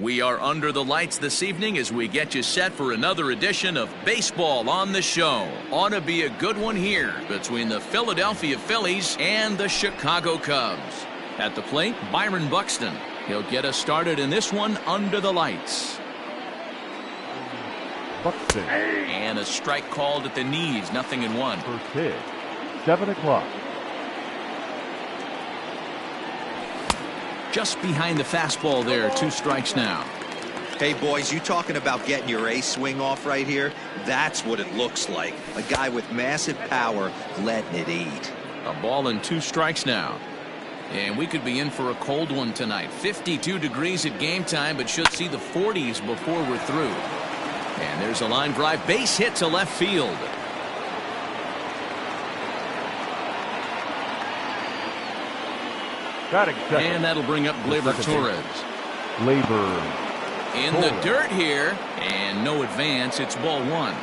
We are under the lights this evening as we get you set for another edition of Baseball on the Show. Ought to be a good one here between the Philadelphia Phillies and the Chicago Cubs. At the plate, Byron Buxton. He'll get us started in this one under the lights. Buxton. And a strike called at the knees, 0-1. First pitch, 7 o'clock. Just behind the fastball there, 2 strikes now. Hey, boys, you talking about getting your ace swing off right here? That's what it looks like. A guy with massive power letting it eat. A ball and 2 strikes now. And we could be in for a cold one tonight. 52 degrees at game time, but should see the 40s before we're through. And there's a line drive, base hit to left field. And that'll bring up Gleyber Torres. Gleyber. In the dirt here, and no advance. It's ball 1.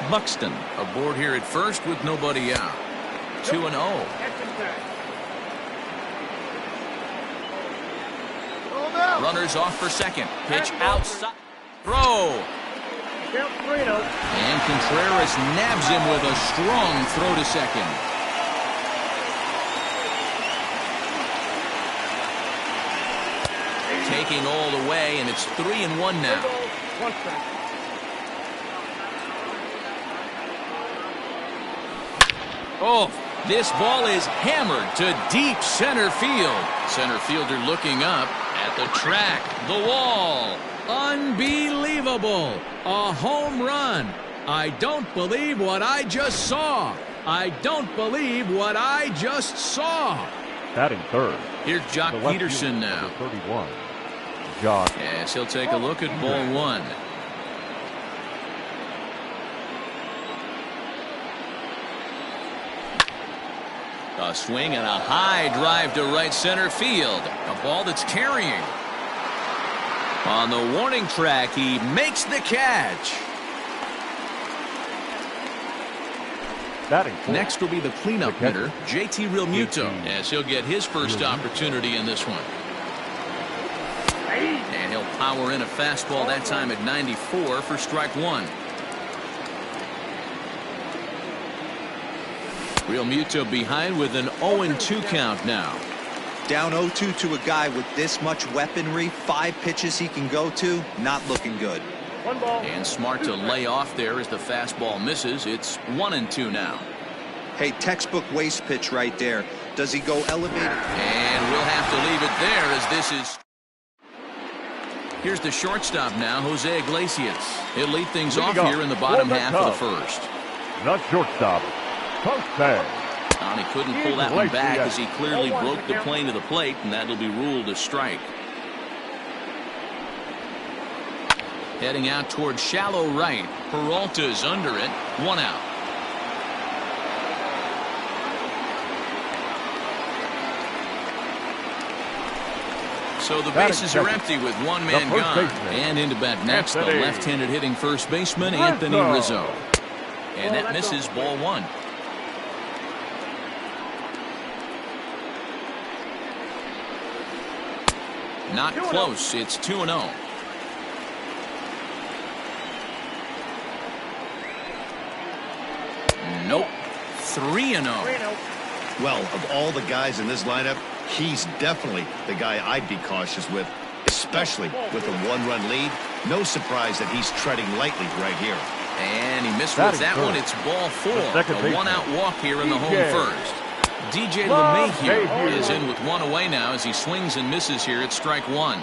Buxton aboard here at first with nobody out. 2-0. Runners off for second. Pitch outside. Throw. And Contreras nabs him with a strong throw to second. Taking all the way, and it's 3-1 now. Oh, this ball is hammered to deep center field. Center fielder looking up at the track, the wall. Unbelievable. A home run. I don't believe what I just saw. I don't believe what I just saw. Batting third. Here's Jock Peterson now. 31. Jock. Yes, he'll take a look at ball 1. A swing and a high drive to right center field. A ball that's carrying. On the warning track, he makes the catch. Next will be the cleanup hitter, JT Realmuto, as he'll get his first opportunity in this one. And he'll power in a fastball that time at 94 for strike 1. Realmuto behind with an 0-2 count now. Down 0-2 to a guy with this much weaponry, 5 pitches he can go to, not looking good. And smart to lay off there as the fastball misses. It's 1-2 now. Hey, textbook waste pitch right there. Does he go elevated? And we'll have to leave it there as this is. Here's the shortstop now, Jose Iglesias. He'll lead things off here in the bottom half of the first. The shortstop, Jose. And he couldn't pull that one back as he clearly broke the plane of the plate, and that'll be ruled a strike. Heading out towards shallow right. Peralta's under it. 1 out. So the bases are empty with 1 man gone. And into bat next, the left-handed hitting first baseman, Anthony Rizzo. And that misses ball 1. Not close. It's 2-0. Nope. 3-0. Well, of all the guys in this lineup, he's definitely the guy I'd be cautious with, especially with a 1-run lead. No surprise that he's treading lightly right here. And he missed with that one. It's ball 4. A 1-out walk here in the home first. DJ LeMahieu is in with 1 away now as he swings and misses here at strike 1.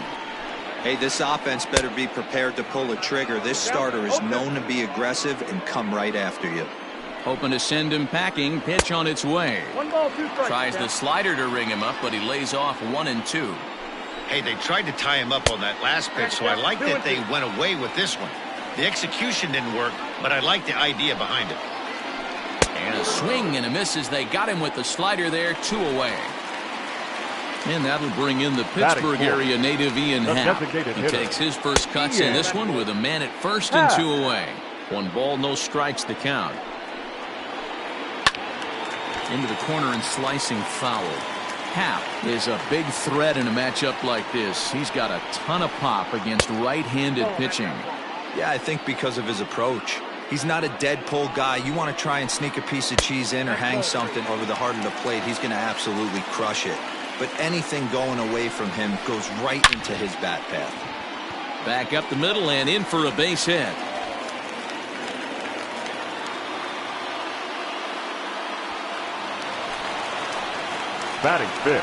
Hey, this offense better be prepared to pull a trigger. This starter is known to be aggressive and come right after you. Hoping to send him packing. Pitch on its way. 1 ball, 2 strikes. Tries the slider to ring him up, but he lays off 1-2. Hey, they tried to tie him up on that last pitch, so I like that they went away with this one. The execution didn't work, but I like the idea behind it. And a swing and a miss as they got him with the slider there, 2 away. And that'll bring in the Pittsburgh area native Ian Happ. He takes his first cuts in this one with a man at first and 2 away. 1 ball, no strikes to count. Into the corner and slicing foul. Happ is a big threat in a matchup like this. He's got a ton of pop against right-handed pitching. Yeah, I think because of his approach. He's not a dead pull guy. You want to try and sneak a piece of cheese in or hang something over the heart of the plate, he's going to absolutely crush it. But anything going away from him goes right into his bat path. Back up the middle and in for a base hit. Batting fifth.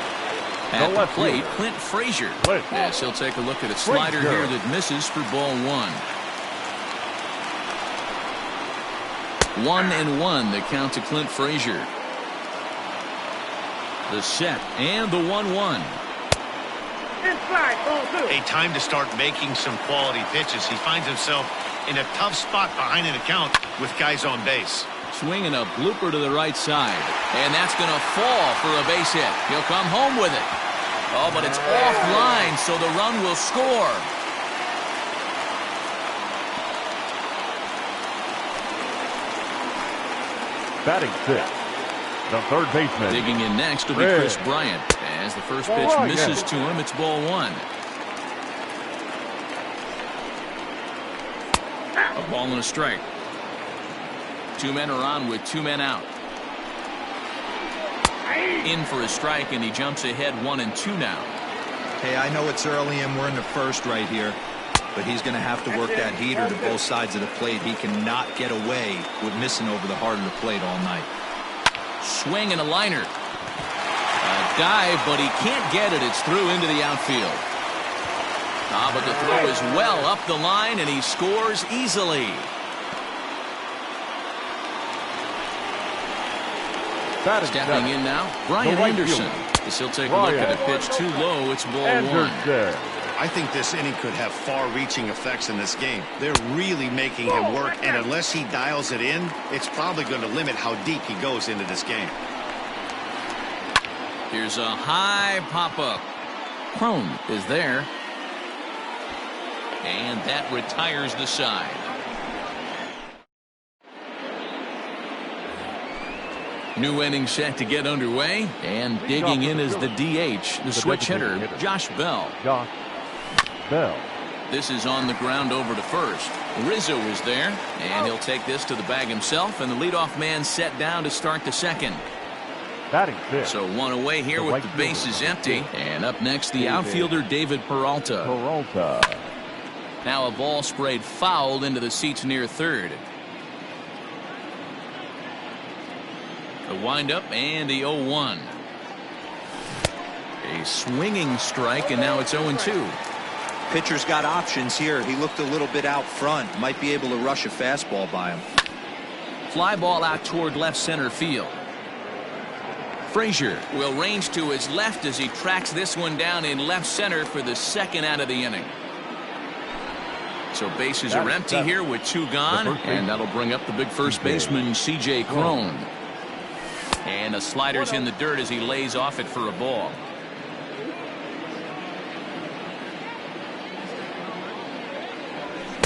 At the left plate, fielder. Clint Frazier. Clint. Yes, he'll take a look at a slider Frazier. here that misses for ball 1. 1-1 the count to Clint Frazier. The set and the 1-1. A time to start making some quality pitches. He finds himself in a tough spot behind an account with guys on base. Swinging a blooper to the right side. And that's going to fall for a base hit. He'll come home with it. Oh, but it's offline, so the run will score. Batting sixth. The third baseman. Digging in next will be Red. Chris Bryant. As the first pitch Ball one, misses yeah. to him, it's ball 1. A ball and a strike. 2 men are on with 2 men out. In for a strike, and he jumps ahead 1-2 now. Hey, I know it's early and we're in the first right here, but he's going to have to work that heater to both sides of the plate. He cannot get away with missing over the heart of the plate all night. Swing and a liner. A dive, but he can't get it. It's through into the outfield. But the throw is well up the line, and he scores easily. Stepping in now, Brian Anderson. As he'll take a look at a pitch too low, it's ball 1. I think this inning could have far-reaching effects in this game. They're really making him work, and unless he dials it in, it's probably going to limit how deep he goes into this game. Here's a high pop-up. Crone is there. And that retires the side. New inning set to get underway, and digging in is the DH, the switch hitter, Josh Bell. Josh Bell. This is on the ground over to first. Rizzo is there, and he'll take this to the bag himself, and the leadoff man set down to start the second. Batting fifth. So 1 away here with the bases empty, and up next the outfielder David Peralta. Now a ball sprayed foul into the seats near third. The windup and the 0-1. A swinging strike, and now it's 0-2. Pitcher's got options here. He looked a little bit out front. Might be able to rush a fastball by him. Fly ball out toward left center field. Frazier will range to his left as he tracks this one down in left center for the second out of the inning. So bases are empty here with 2 gone, and that'll bring up the big first baseman, C.J. Crone. And a slider's in the dirt as he lays off it for a ball.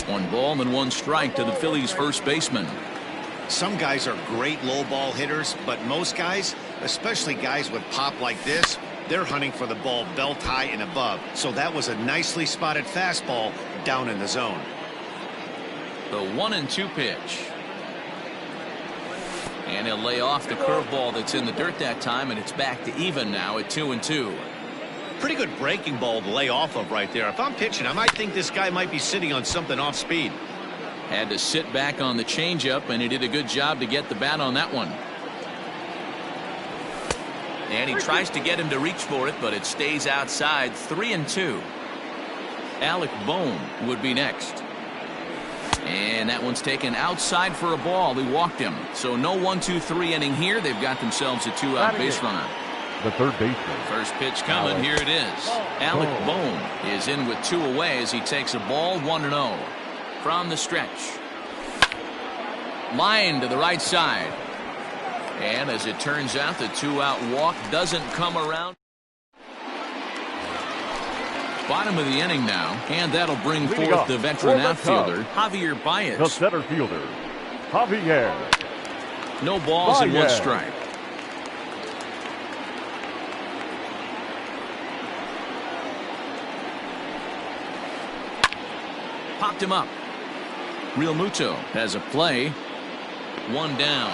One ball and 1 strike to the Phillies' first baseman. Some guys are great low ball hitters, but most guys, especially guys with pop like this, they're hunting for the ball belt high and above. So that was a nicely spotted fastball down in the zone. The 1-2 pitch. And he'll lay off the curveball that's in the dirt that time, and it's back to even now at 2-2. Pretty good breaking ball to lay off of right there. If I'm pitching, I might think this guy might be sitting on something off speed. Had to sit back on the changeup, and he did a good job to get the bat on that one. And he tries to get him to reach for it, but it stays outside. 3-2. Alec Bohm would be next. And that one's taken outside for a ball. He walked him. So no 1-2-3 inning here. They've got themselves a 2-out base runner. The third baseman. First pitch coming. Here it is. Alec Bohm is in with 2 away as he takes a ball 1-0 from the stretch. Line to the right side. And as it turns out, the 2-out walk doesn't come around. Bottom of the inning now, and that'll bring forth the veteran outfielder, Javier Baez. The center fielder, Javier. No balls and 1 strike. Popped him up. Real Muto has a play. One down.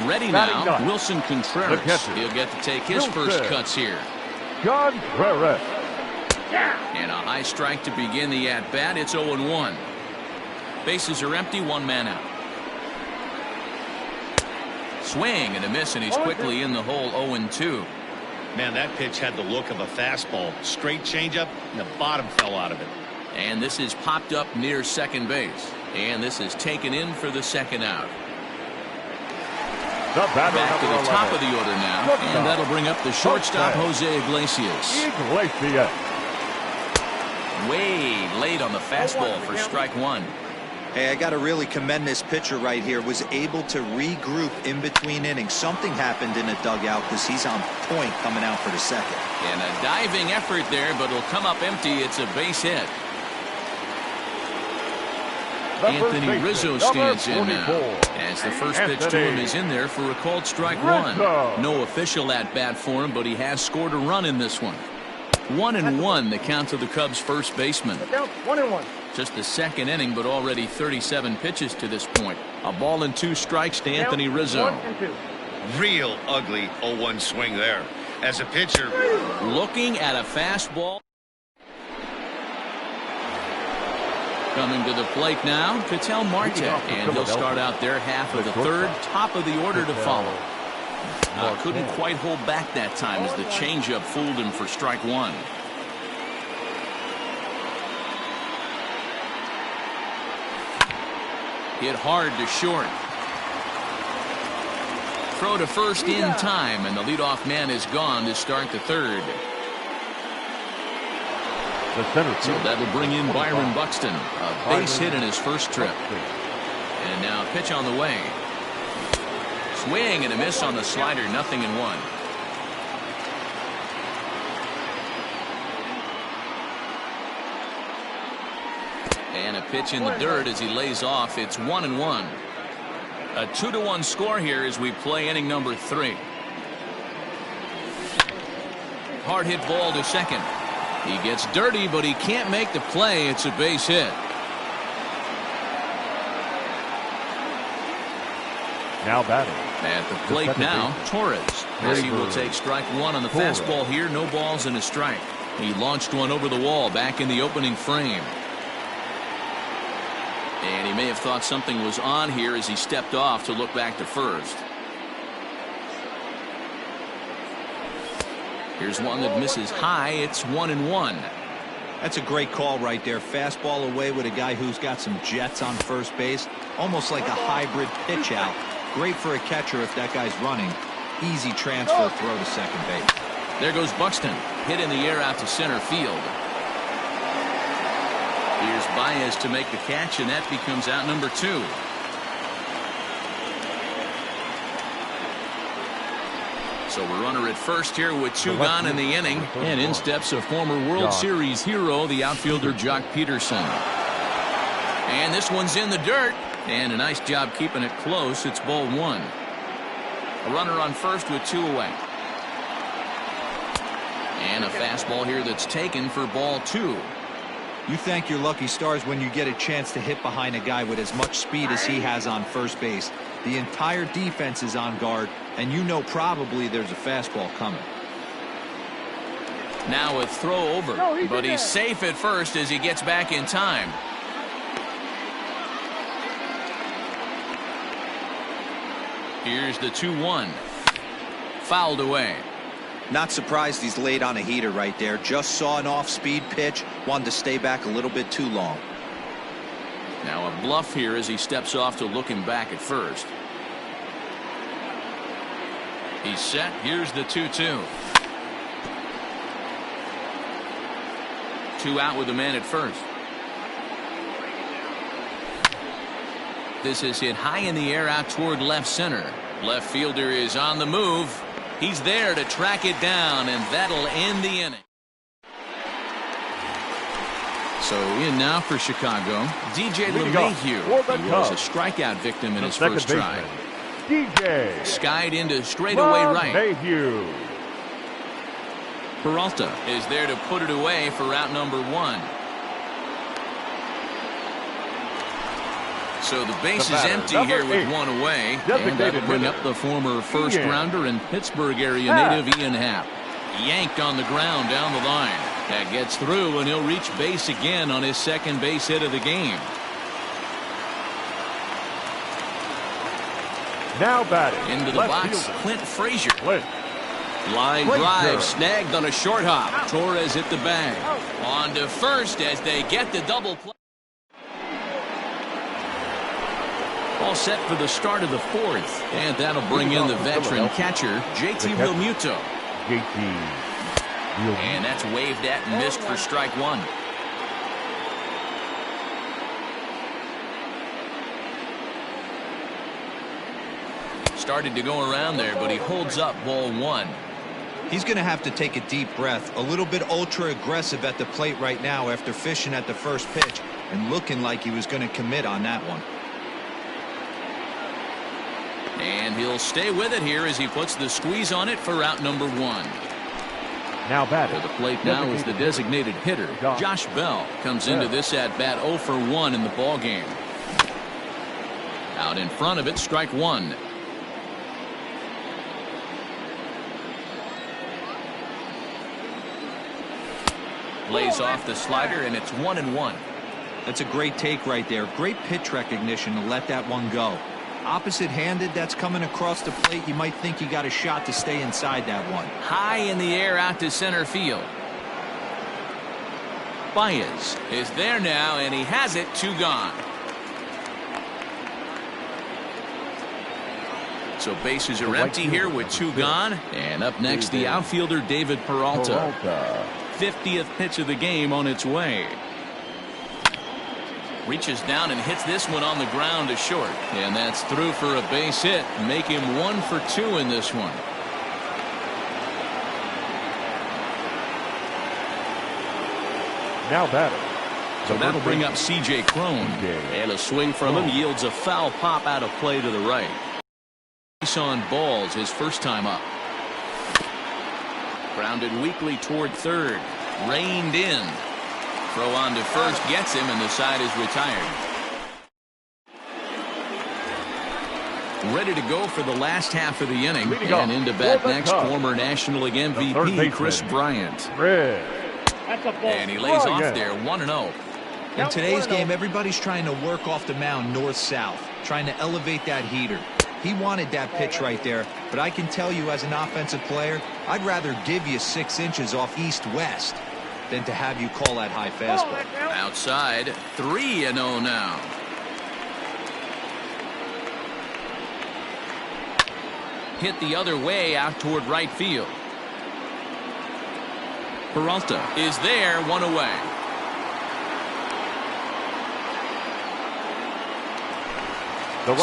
Ready now, Wilson Contreras. He'll get to take his first cuts here. Contreras. And a high strike to begin the at-bat. It's 0-1. Bases are empty, one man out. Swing and a miss, and he's quickly in the hole. 0-2. Man, that pitch had the look of a fastball. Straight changeup, and the bottom fell out of it. And this is popped up near second base. And this is taken in for the second out. Back to the top of the order now. And that'll bring up the shortstop, Jose Iglesias. Way late on the fastball for strike one. Hey, I got to really commend this pitcher right here. Was able to regroup in between innings. Something happened in the dugout because he's on point coming out for the second. And a diving effort there, but it'll come up empty. It's a base hit. Anthony Rizzo stands in now, as the first pitch to him is in there for a called strike one. No official at-bat for him, but he has scored a run in this one. 1-1 the count to the Cubs first baseman. 1-1. Just the second inning, but already 37 pitches to this point. A ball and 2 strikes to Anthony Rizzo. Real ugly 0-1 swing there. As a pitcher, looking at a fastball. Coming to the plate now, Ketel Marte, and he'll start out their half of the third, top of the order to follow. Couldn't quite hold back that time as the changeup fooled him for strike one. Hit hard to short. Throw to first in time, and the leadoff man is gone to start the third. So that'll bring in Byron Buxton, a base hit in his first trip. And now a pitch on the way. Swing and a miss on the slider, 0-1. And a pitch in the dirt as he lays off. It's 1-1. A 2-1 score here as we play inning number 3. Hard hit ball to second. He gets dirty, but he can't make the play. It's a base hit. Now batting. At the plate now, Torres. As he will take strike one on the fastball here. No balls and a strike. He launched one over the wall back in the opening frame. And he may have thought something was on here as he stepped off to look back to first. Here's one that misses high. It's 1-1. That's a great call right there. Fastball away with a guy who's got some jets on first base. Almost like a hybrid pitch out. Great for a catcher if that guy's running. Easy transfer throw to second base. There goes Buxton. Hit in the air out to center field. Here's Baez to make the catch, and that becomes out number 2. So a runner at first here with 2 gone in the inning. And in steps a former World Series hero, the outfielder Jock Peterson. And this one's in the dirt. And a nice job keeping it close. It's ball 1. A runner on first with 2 away. And a fastball here that's taken for ball 2. You thank your lucky stars when you get a chance to hit behind a guy with as much speed as he has on first base. The entire defense is on guard, and you know probably there's a fastball coming. Now a throw over, but he's safe at first as he gets back in time. Here's the 2-1. Fouled away. Not surprised he's laid on a heater right there. Just saw an off-speed pitch. Wanted to stay back a little bit too long. Now a bluff here as he steps off to look him back at first. He's set. Here's the 2-2. 2 out with the man at first. This is hit high in the air out toward left center. Left fielder is on the move. He's there to track it down, and that'll end the inning. So in now for Chicago, DJ LeMahieu. He was a strikeout victim in his first try. DJ skied into straightaway right. LeMahieu. Peralta is there to put it away for out number 1. So the base is empty here with 1 away. And that'll bring up the former first-rounder and Pittsburgh area native Ian Happ. Yanked on the ground down the line. That gets through, and he'll reach base again on his second base hit of the game. Now batting. Into the box, Clint Frazier. Line drive snagged on a short hop. Torres hit the bag. On to first as they get the double play. All set for the start of the 4th. And that'll bring in the veteran catcher, JT Realmuto. And that's waved at and missed for strike 1. Started to go around there, but he holds up ball 1. He's going to have to take a deep breath. A little bit ultra aggressive at the plate right now after fishing at the first pitch and looking like he was going to commit on that one. And he'll stay with it here as he puts the squeeze on it for out number 1. Now batting. To the plate now is the designated hitter. Josh Bell comes into this at bat 0 for 1 in the ball game. Out in front of it, strike 1. Lays off the slider, and it's 1-1. That's a great take right there. Great pitch recognition to let that one go. Opposite-handed, that's coming across the plate. You might think you got a shot to stay inside that one. High in the air out to center field. Baez is there now, and he has it. 2 gone. So bases are empty here with 2 gone. And up next, the outfielder David Peralta. 50th pitch of the game on its way. Reaches down and hits this one on the ground to short. And that's through for a base hit. Make him 1 for 2 in this one. Now batting. So that'll bring up C.J. Cron. And a swing from him yields a foul pop out of play to the right. Base on balls his first time up. Grounded weakly toward third. Reined in. Throw on to first gets him, and the side is retired. Ready to go for the last half of the inning. And into bat next, former National League MVP Chris Bryant. And he lays off there 1-0. In today's game, everybody's trying to work off the mound north-south, trying to elevate that heater. He wanted that pitch right there, but I can tell you as an offensive player, I'd rather give you 6 inches off east-west than to have you call that high fastball. Outside, 3-0 now. Hit the other way out toward right field. Peralta is there, 1 away.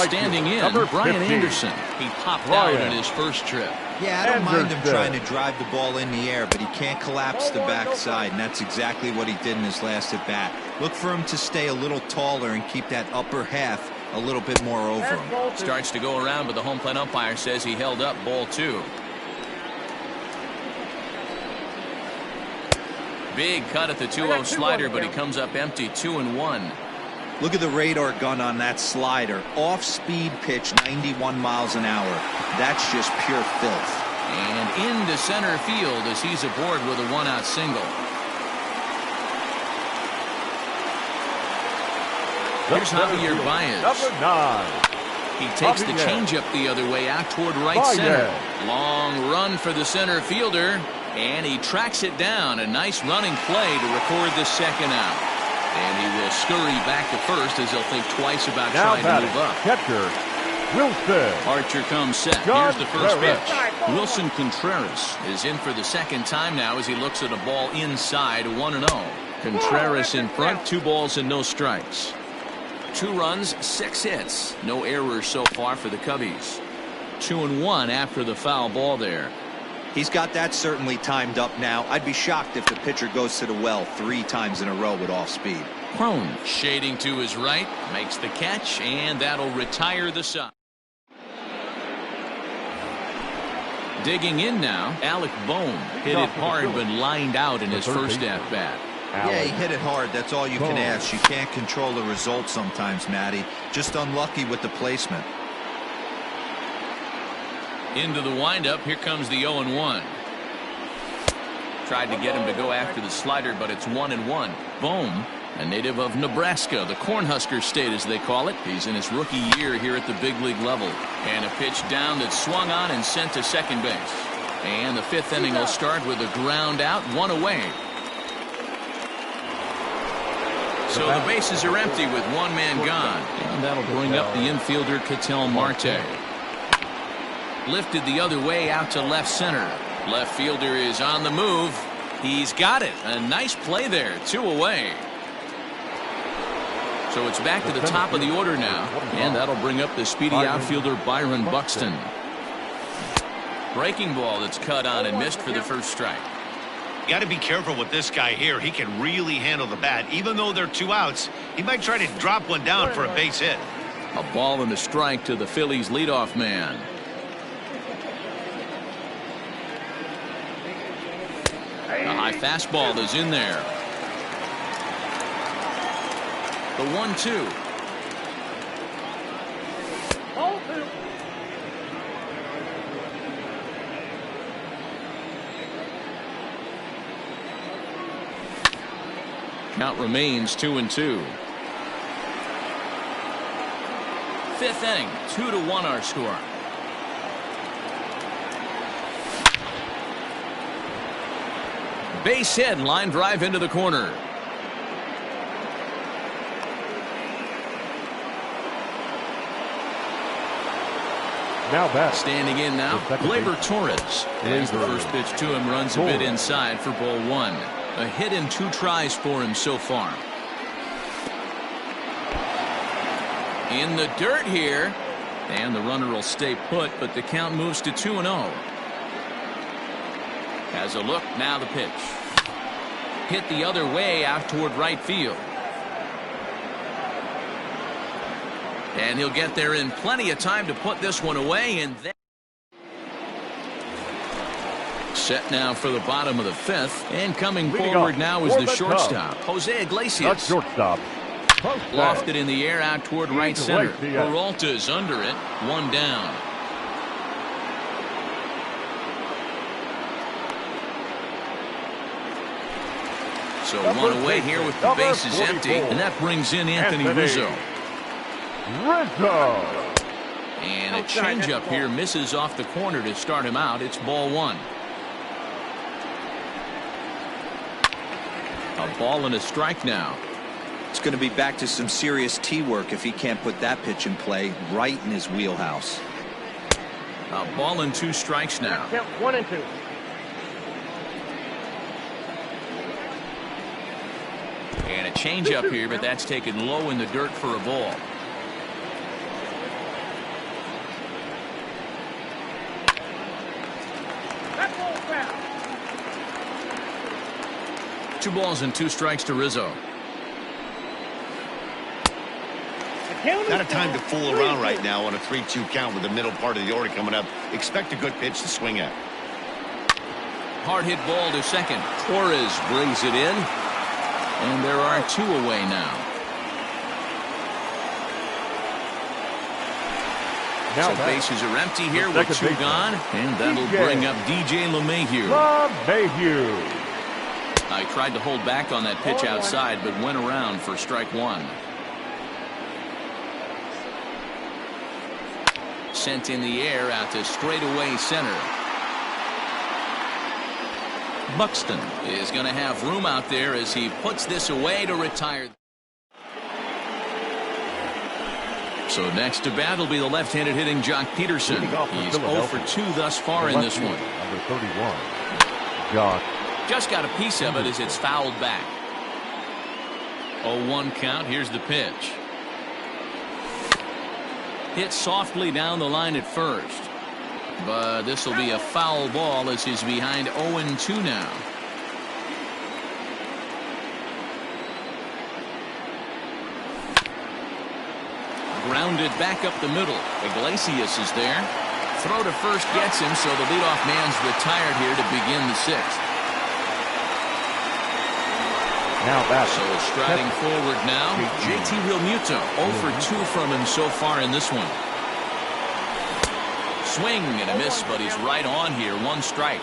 Standing in, Brian 15. Anderson. He popped out in his first trip. Yeah, I don't mind him trying to drive the ball in the air, but he can't collapse the backside, and that's exactly what he did in his last at bat. Look for him to stay a little taller and keep that upper half a little bit more over him. Starts to go around, but the home plate umpire says he held up ball 2. Big cut at the 2-0 slider, but he comes up empty. 2-1. Look at the radar gun on that slider. Off-speed pitch, 91 miles an hour. That's just pure filth. And into center field as he's aboard with a 1-out single. Here's Javier Baez. Number 9. He takes the changeup the other way out toward right center. Long run for the center fielder. And he tracks it down. A nice running play to record the 2nd out. And he will scurry back to first as he'll think twice about trying to move up. Catcher, Wilson. Archer comes set. Here's the first pitch. Wilson Contreras is in for the 2nd time now as he looks at a ball inside. 1-0. Contreras in front. 2 balls and no strikes. 2 runs, 6 hits. No errors so far for the Cubbies. 2-1 after the foul ball there. He's got that certainly timed up now. I'd be shocked if the pitcher goes to the well 3 times in a row with off speed. Cron shading to his right, makes the catch, and that'll retire the side. Digging in now, Alec Bohm hit it hard but lined out in his first at-bat. Yeah, he hit it hard. That's all you can ask. You can't control the result sometimes, Matty. Just unlucky with the placement. Into the windup. Here comes the 0-1. Tried to get him to go after the slider, but it's 1-1. Bohm, a native of Nebraska, the Cornhusker State as they call it. He's in his rookie year here at the big league level. And a pitch down that swung on and sent to second base. And the fifth inning will start with a ground out, one away. So the bases are empty with one man gone. And that'll bring up the infielder Ketel Marte. Lifted the other way out to left center. Left fielder is on the move. He's got it. A nice play there. 2 away. So it's back to the top of the order now. And that'll bring up the speedy outfielder Byron Buxton. Breaking ball that's cut on and missed for the first strike. Got to be careful with this guy here. He can really handle the bat. Even though they're 2 outs, he might try to drop one down for a base hit. A ball and a strike to the Phillies leadoff man. A high fastball is in there. The 1-2. Count remains 2-2. Fifth inning, 2-1 our score. Base hit, line drive into the corner. Now back. Standing in now, Gleyber Torres. As the first pitch to him runs a bit inside for ball 1. A hit in 2 tries for him so far. In the dirt here. And the runner will stay put, but the count moves to 2-0. Has a look, now the pitch. Hit the other way out toward right field. And he'll get there in plenty of time to put this one away. And then set now for the bottom of the 5th. And coming forward now is the shortstop, Jose Iglesias. That's shortstop. Lofted in the air out toward right center. Peralta's under it. 1 down. So 1 away here with the bases empty. And that brings in Anthony Rizzo. And a changeup here misses off the corner to start him out. It's ball 1. A ball and a strike now. It's going to be back to some serious tee work if he can't put that pitch in play right in his wheelhouse. A ball and 2 strikes now. 1 and 2. And a changeup here, but that's taken low in the dirt for a ball. That ball's foul. 2 balls and 2 strikes to Rizzo. Not a time to fool around right now on a 3-2 count with the middle part of the order coming up. Expect a good pitch to swing at. Hard hit ball to second. Torres brings it in. And there are 2 away now. So bases are empty here with 2 gone. And that'll bring up DJ LeMahieu. I tried to hold back on that pitch outside, but went around for strike 1. Sent in the air out to straightaway center. Buxton is going to have room out there as he puts this away to retire. So next to bat will be the left-handed hitting Jock Peterson. He's 0 for 2 thus far in this one. Number 31, Jock. Just got a piece of it as it's fouled back. 0-1 count. Here's the pitch. Hit softly down the line at first. But this will be a foul ball as he's behind 0-2 now. Grounded back up the middle. Iglesias is there. throw to first gets him, so the leadoff man's retired here to begin the sixth. Now back. So striding forward now, JT Realmuto. 0 for 2 from him so far in this one. Swing and a miss, but he's right on here. 1 strike.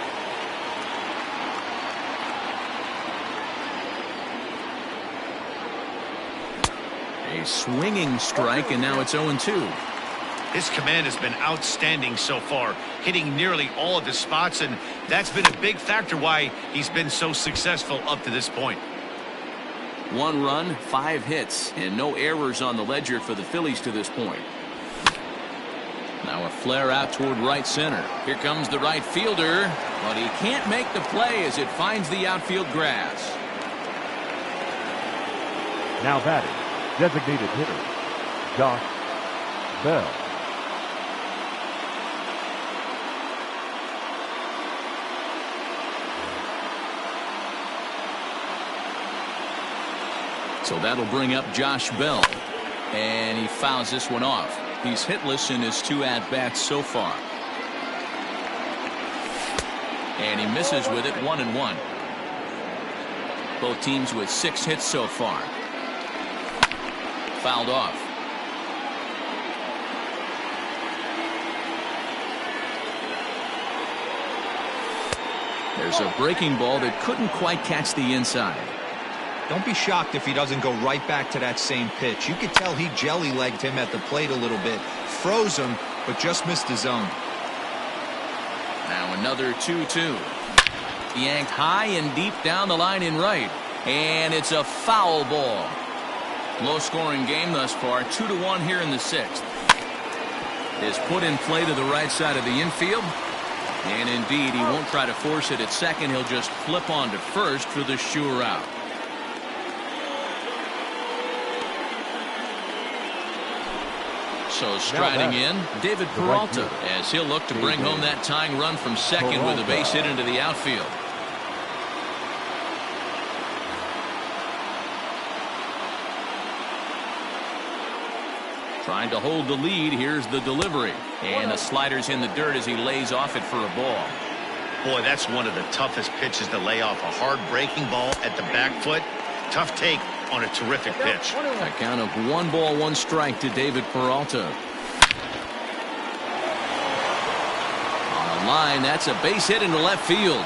A swinging strike, and now it's 0-2. His command has been outstanding so far, hitting nearly all of his spots, and that's been a big factor why he's been so successful up to this point. 1 run, 5 hits, and no errors on the ledger for the Phillies to this point. Now a flare out toward right center. Here comes the right fielder, but he can't make the play as it finds the outfield grass. Now batting, designated hitter, Josh Bell. So that'll bring up Josh Bell, and he fouls this one off. He's hitless in his 2 at-bats so far. And he misses with it, 1-1. Both teams with 6 hits so far. Fouled off. There's a breaking ball that couldn't quite catch the inside. Don't be shocked if he doesn't go right back to that same pitch. You could tell he jelly-legged him at the plate a little bit. Froze him, but just missed his zone. Now another 2-2. Yanked high and deep down the line in right. And it's a foul ball. Low-scoring game thus far. 2-1 here in the 6th. Is put in play to the right side of the infield. And indeed, he won't try to force it at second. He'll just flip on to first for the sure out. So striding in, David Peralta, as he'll look to bring home that tying run from second with a base hit into the outfield. Trying to hold the lead. Here's the delivery. And the slider's in the dirt as he lays off it for a ball. Boy, that's one of the toughest pitches to lay off. A hard breaking ball at the back foot. Tough take on a terrific pitch. A count of 1 ball, 1 strike to David Peralta. On the line, that's a base hit into left field.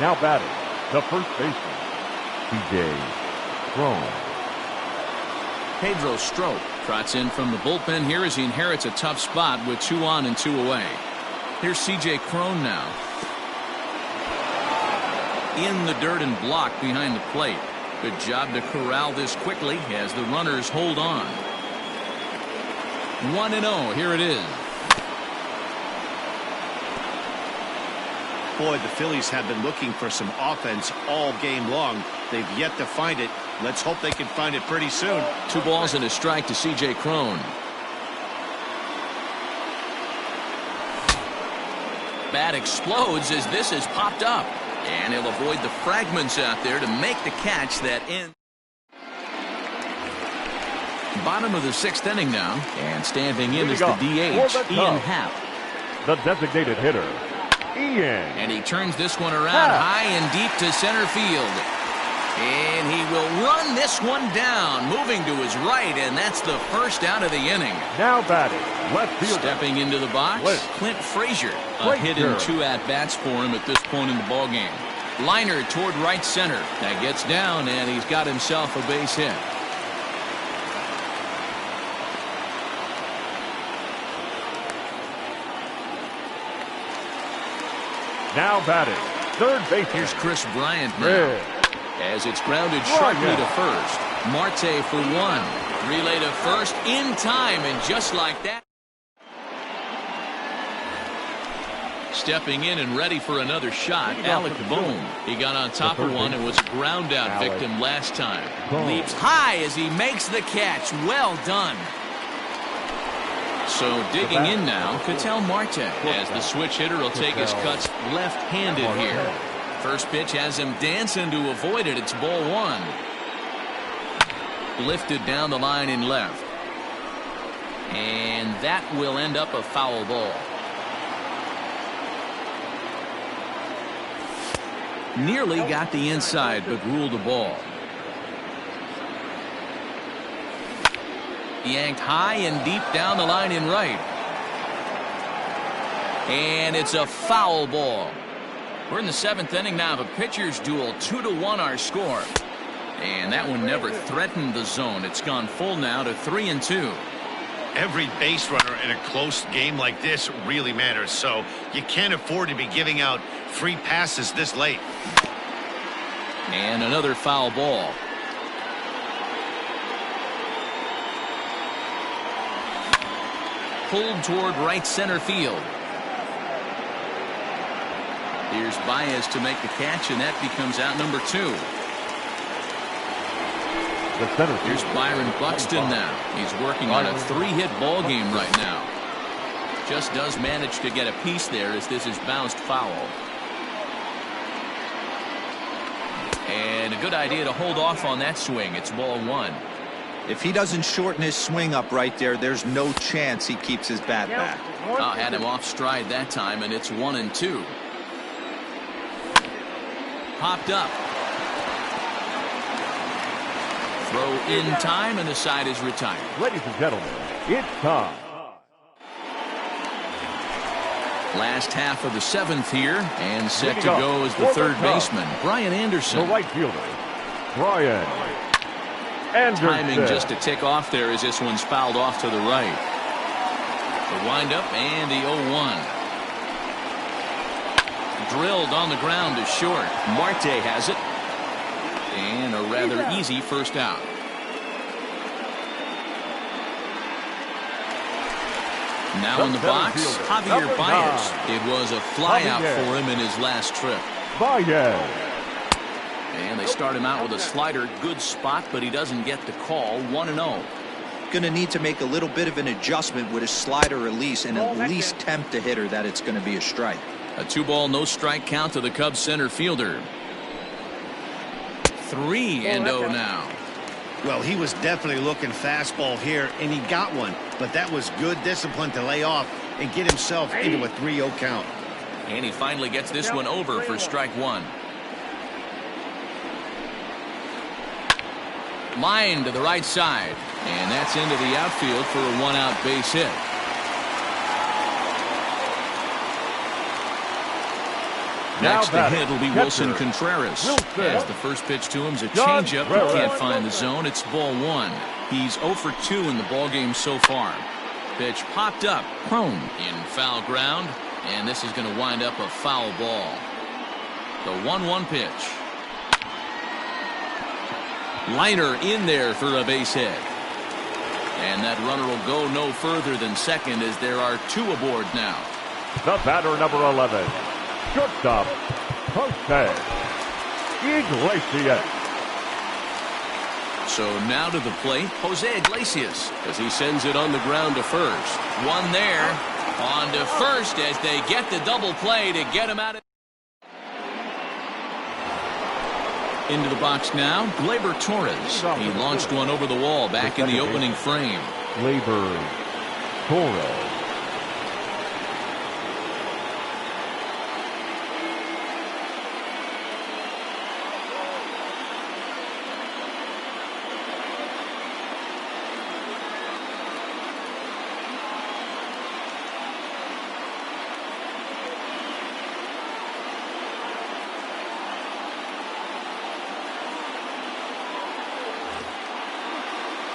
Now batting, the first baseman, P.J. Crone. Pedro Strop trots in from the bullpen here as he inherits a tough spot with 2 on and 2 away. Here's C.J. Crone now. In the dirt and blocked behind the plate. Good job to corral this quickly as the runners hold on. 1-0. Here it is. Boy, the Phillies have been looking for some offense all game long. They've yet to find it. Let's hope they can find it pretty soon. 2 balls and a strike to C.J. Crone. Bat explodes as this has popped up. And he'll avoid the fragments out there to make the catch that ends. Bottom of the 6th inning now. And standing in is the DH, Ian Happ. The designated hitter, Ian. And he turns this one around high and deep to center field. And he will run this one down, moving to his right, and that's the first out of the inning. Now batting, left field. Stepping into the box, Clint Frazier. A hit in 2 at-bats for him at this point in the ballgame. Liner toward right center. That gets down, and he's got himself a base hit. Now batting, third base. Here's Chris Bryant now. As it's grounded sharply to first. Marte for 1. Relay to first in time, and just like that. Stepping in and ready for another shot, Alec Bohm. He got on top of one and was a ground out victim last time. Leaps high as he makes the catch. Well done. So digging in now, Ketel Marte, as the switch hitter will take his cuts left-handed here. First pitch has him dancing to avoid it. It's ball 1. Lifted down the line in left. And that will end up a foul ball. Nearly got the inside, but ruled the ball. Yanked high and deep down the line in right. And it's a foul ball. We're in the 7th inning now of a pitcher's duel. 2-1 our score. And that one never threatened the zone. It's gone full now to 3-2. Every base runner in a close game like this really matters, so you can't afford to be giving out free passes this late. And another foul ball. Pulled toward right center field. Here's Baez to make the catch, and that becomes out number 2. Here's Byron Buxton now. He's working on a 3-hit ball game right now. Just does manage to get a piece there as this is bounced foul. And a good idea to hold off on that swing. It's ball 1. If he doesn't shorten his swing up right there, there's no chance he keeps his bat back. Had him off stride that time, and it's 1-2. Popped up. Throw in time, and the side is retired. Ladies and gentlemen, it's time. Last half of the 7th here, and set to go as the third baseman, Brian Anderson. The right fielder, Brian Anderson. Timing just to tick off there as this one's fouled off to the right. The windup and the 0-1. Drilled on the ground to short. Marte has it. And a rather easy first out. Now in the box, Javier Baez. It was a flyout for him in his last trip. Baez. And they start him out with a slider. Good spot, but he doesn't get the call. 1-0. Going to need to make a little bit of an adjustment with his slider release and at least tempt the hitter that it's going to be a strike. A 2-ball, no strike count to the Cubs center fielder. 3-0 now. Well, he was definitely looking fastball here, and he got one. But that was good discipline to lay off and get himself into a 3-0 count. And he finally gets this one over for strike 1. Line to the right side. And that's into the outfield for a 1-out base hit. Next to hit will be Wilson Contreras. As the first pitch to him is a changeup. He can't find the zone. It's ball 1. He's 0 for 2 in the ball game so far. Pitch popped up. Prone in foul ground. And this is going to wind up a foul ball. The 1-1 pitch. Liner in there for a base hit. And that runner will go no further than second as there are 2 aboard now. The batter, number 11. Shortstop, Jose Iglesias. So now to the plate, Jose Iglesias, as he sends it on the ground to first. One there, on to first as they get the double play to get him out of. Into the box now, Gleyber Torres. He launched one over the wall back in the opening frame. Gleyber Torres.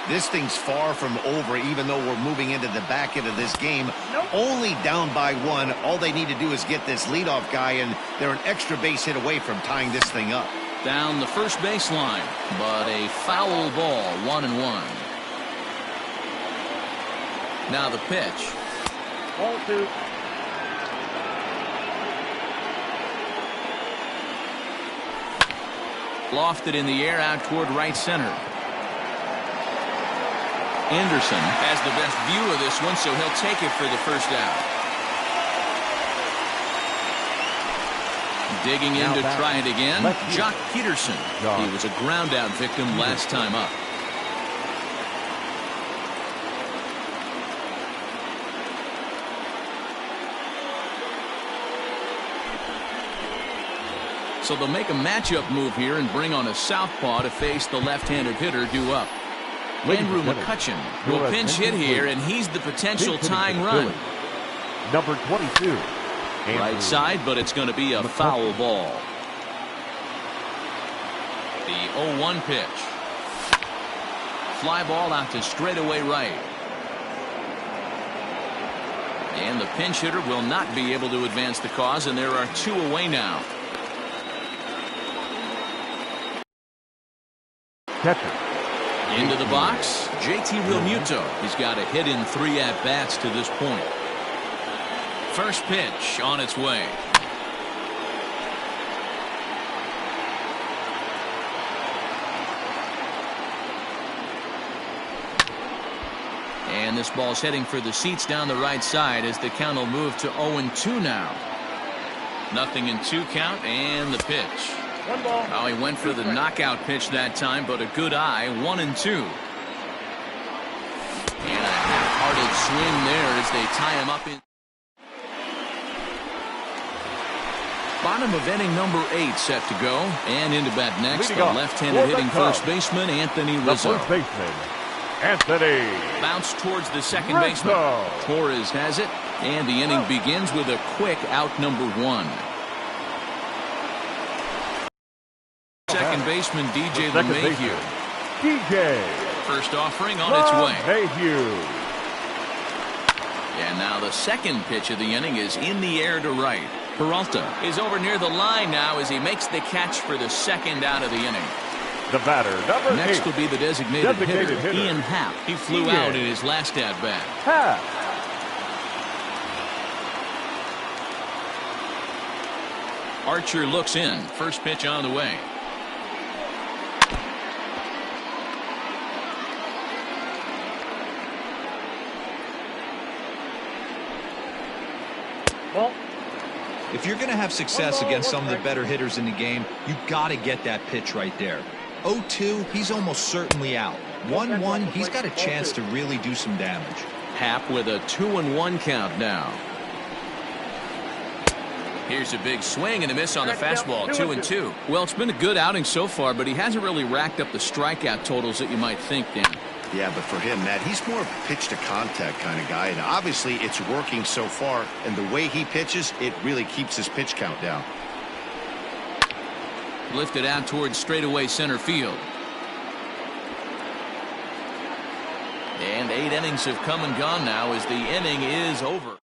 This thing's far from over, even though we're moving into the back end of this game. Only down by 1. All they need to do is get this leadoff guy, and they're an extra base hit away from tying this thing up. Down the first baseline, but a foul ball, 1-1. Now the pitch. Ball 2. Lofted in the air out toward right center. Anderson has the best view of this one, so he'll take it for the first out. Digging in to try it again, Jock Peterson. He was a ground out victim last time up. So they'll make a matchup move here and bring on a southpaw to face the left-handed hitter due up. Andrew McCutcheon will pinch hit here, and he's the potential tying run. Number 22. Right side, but it's going to be a foul ball. The 0-1 pitch. Fly ball out to straightaway right. And the pinch hitter will not be able to advance the cause, and there are 2 away now. Catcher. Into the box, JT Realmuto. He's got a hit in 3 at-bats to this point. First pitch on its way. And this ball's heading for the seats down the right side as the count will move to 0-2 now. 0-2 count, and the pitch. One ball. Oh, he went for the knockout pitch that time, but a good eye. 1-2. And a half-hearted swing there as they tie him up in. Bottom of inning number 8 set to go. And into bat next, the left-handed hitting first baseman, Anthony Rizzo. The first baseman, Anthony. Bounce towards the second baseman. Torres has it, and the inning begins with a quick out number 1. Second baseman DJ LeMahieu. DJ. First offering on its way. LeMahieu. And now the second pitch of the inning is in the air to right. Peralta is over near the line now as he makes the catch for the second out of the inning. The batter, number 8. Next will be the designated hitter, Ian Happ. He flew out in his last at-bat. Happ. Archer looks in. First pitch on the way. Ball. If you're going to have success against some of the better hitters in the game, you got to get that pitch right there. 0-2, he's almost certainly out. 1-1, he's got a chance to really do some damage. Happ with a 2-1 count now. Here's a big swing and a miss on the fastball. 2-2. Well, it's been a good outing so far, but he hasn't really racked up the strikeout totals that you might think, Dan. Yeah, but for him, Matt, he's more of a pitch-to-contact kind of guy, and obviously it's working so far, and the way he pitches, it really keeps his pitch count down. Lifted out towards straightaway center field. And 8 innings have come and gone now as the inning is over.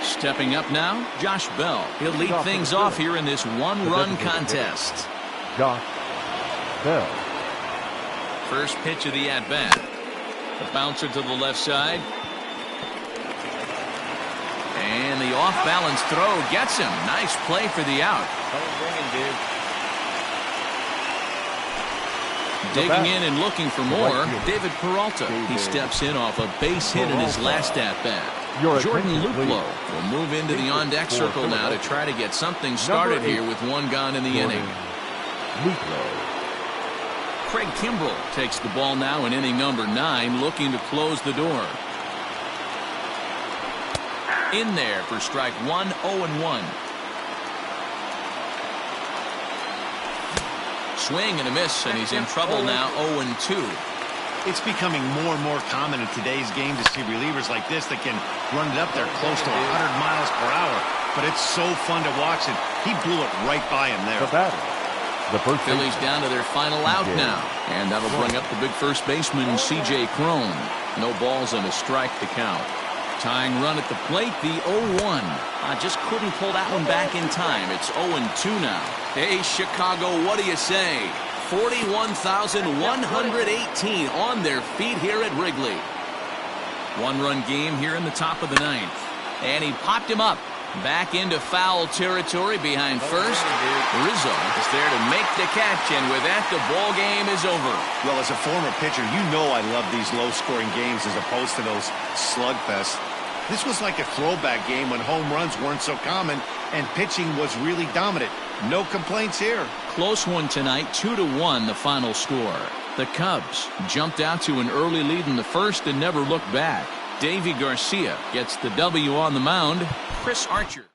Stepping up now, Josh Bell. He'll lead things off here in this one-run contest. Josh Bell. First pitch of the at-bat. The bouncer to the left side. And the off-balance throw gets him. Nice play for the out. Digging in and looking for more, David Peralta. He steps in off a base hit in his last at-bat. Jordan Luplow will move into the on-deck circle now to try to get something started here with 1 gone in the inning. Craig Kimbrell takes the ball now in inning number 9, looking to close the door. In there for strike 1, 0-1. Swing and a miss, and he's in trouble now, 0-2. It's becoming more and more common in today's game to see relievers like this that can run it up there close to 100 miles per hour. But it's so fun to watch it. He blew it right by him there. The batter. The first Phillies down to their final out now. And that'll bring up the big first baseman, C.J. Cron. No balls and a strike to count. Tying run at the plate, the 0-1. Just couldn't pull that one back in time. It's 0-2 now. Hey, Chicago, what do you say? 41,118 on their feet here at Wrigley. 1-run game here in the top of the 9th. And he popped him up. Back into foul territory behind first. Rizzo is there to make the catch, and with that, the ball game is over. Well, as a former pitcher, you know I love these low-scoring games as opposed to those slugfests. This was like a throwback game when home runs weren't so common and pitching was really dominant. No complaints here. Close one tonight, 2-1 the final score. The Cubs jumped out to an early lead in the first and never looked back. Davy Garcia gets the W on the mound. Chris Archer